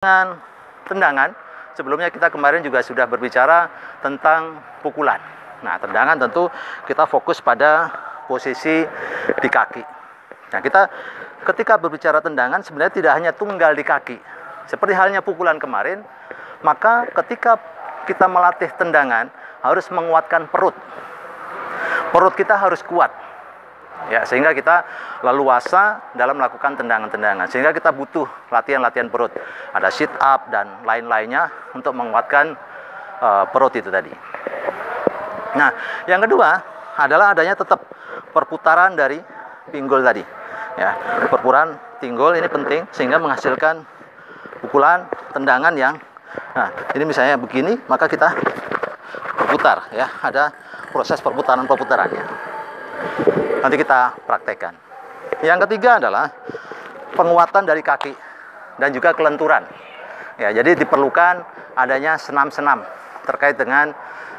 Dengan tendangan, sebelumnya kita kemarin juga sudah berbicara tentang pukulan. Nah, tendangan tentu kita fokus pada posisi di kaki. Nah, kita ketika berbicara tendangan sebenarnya tidak hanya tunggal di kaki. Seperti halnya pukulan kemarin, maka ketika kita melatih tendangan harus menguatkan perut. Perut kita harus kuat. Ya, sehingga kita leluasa dalam melakukan tendangan-tendangan. Sehingga kita butuh latihan-latihan perut. Ada sit up dan lain-lainnya untuk menguatkan perut itu tadi. Nah, yang kedua adalah adanya tetap perputaran dari pinggul tadi. Ya, perputaran pinggul ini penting sehingga menghasilkan pukulan tendangan yang, nah ini misalnya begini, maka kita berputar. Ya, ada proses perputaran-perputarannya. Nanti kita praktekkan. Yang ketiga adalah penguatan dari kaki dan juga kelenturan. Ya, jadi diperlukan adanya senam-senam terkait dengan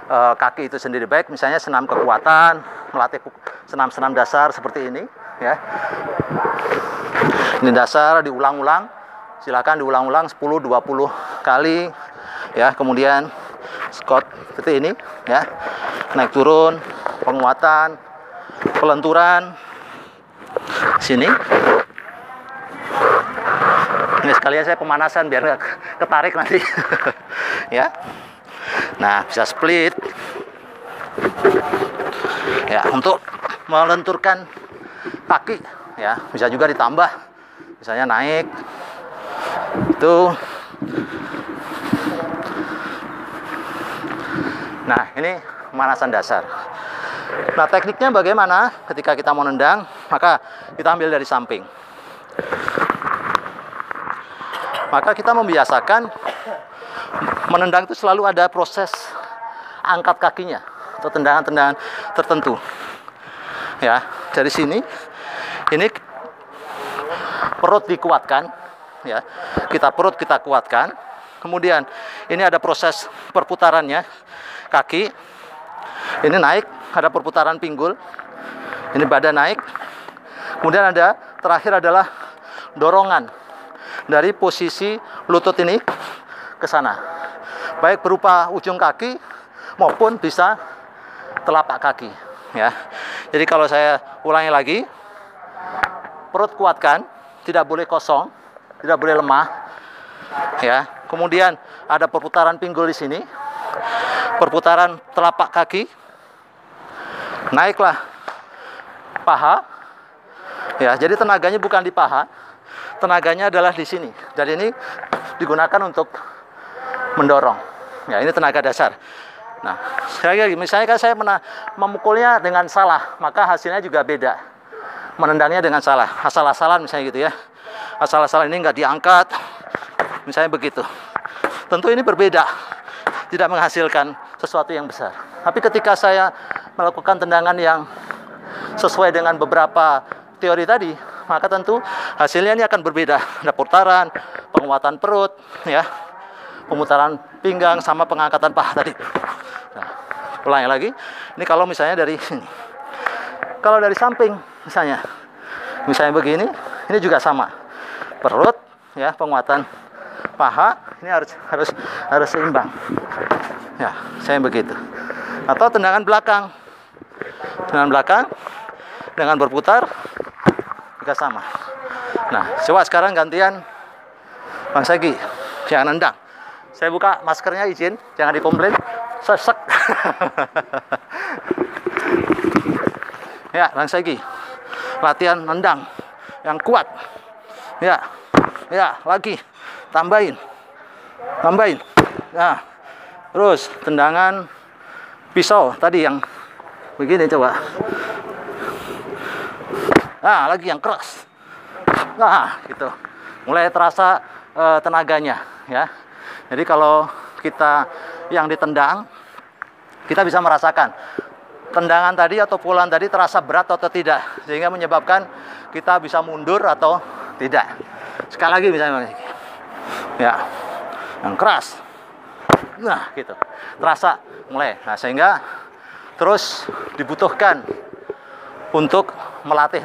kaki itu sendiri, baik misalnya senam kekuatan, melatih senam-senam dasar seperti ini. Ya, ini dasar diulang-ulang. Silakan diulang-ulang 10-20 kali. Ya, kemudian squat seperti ini. Ya, naik turun, penguatan. Pelenturan sini. Ini sekalian saya pemanasan biar nggak ketarik nanti. Ya. Nah, bisa split. Ya, untuk melenturkan kaki, ya, bisa juga ditambah. Misalnya naik. Itu. Nah, ini pemanasan dasar. Nah, tekniknya bagaimana ketika kita mau nendang, maka kita ambil dari samping. Maka kita membiasakan menendang itu selalu ada proses angkat kakinya atau tendangan-tendangan tertentu. Ya, dari sini ini perut dikuatkan, ya. Perut kita kuatkan. Kemudian ini ada proses perputarannya kaki. Ini naik, ada perputaran pinggul. Ini badan naik. Kemudian ada terakhir adalah dorongan dari posisi lutut ini ke sana. Baik berupa ujung kaki maupun bisa telapak kaki, ya. Jadi kalau saya ulangi lagi, perut kuatkan, tidak boleh kosong, tidak boleh lemah. Ya. Kemudian ada perputaran pinggul di sini. Perputaran telapak kaki. Naiklah paha. Ya, jadi tenaganya bukan di paha. Tenaganya adalah di sini. Dan ini digunakan untuk mendorong. Ya, ini tenaga dasar. Nah, misalnya kan saya memukulnya dengan salah, maka hasilnya juga beda. Menendangnya dengan salah, asal-asalan misalnya gitu ya. Asal-asalan ini nggak diangkat. Misalnya begitu. Tentu ini berbeda. Tidak menghasilkan sesuatu yang besar. Tapi ketika saya melakukan tendangan yang sesuai dengan beberapa teori tadi, maka tentu hasilnya ini akan berbeda. Ada putaran, penguatan perut, ya, pemutaran pinggang sama pengangkatan paha tadi. Nah, ulangi lagi. Ini kalau misalnya dari sini. Kalau dari samping misalnya begini, ini juga sama. Perut, ya, penguatan paha, ini harus seimbang. Ya, saya begitu. Atau tendangan belakang. Tendangan belakang dengan berputar juga sama. Nah, coba sekarang gantian Bang Sagi. Jangan nendang. Saya buka maskernya, izin, jangan dikomplain. Sesek. Ya, Bang Sagi. Latihan nendang yang kuat. Ya. Ya, lagi. Tambahin. Nah, terus tendangan pisau tadi yang begini coba. Nah, lagi yang keras. Nah, gitu. Mulai terasa tenaganya, ya. Jadi kalau kita yang ditendang, kita bisa merasakan tendangan tadi atau pukulan tadi terasa berat atau tidak, sehingga menyebabkan kita bisa mundur atau tidak. Sekali lagi misalnya, ya, yang keras. Nah, gitu. Terasa mulai. Nah, sehingga terus dibutuhkan untuk melatih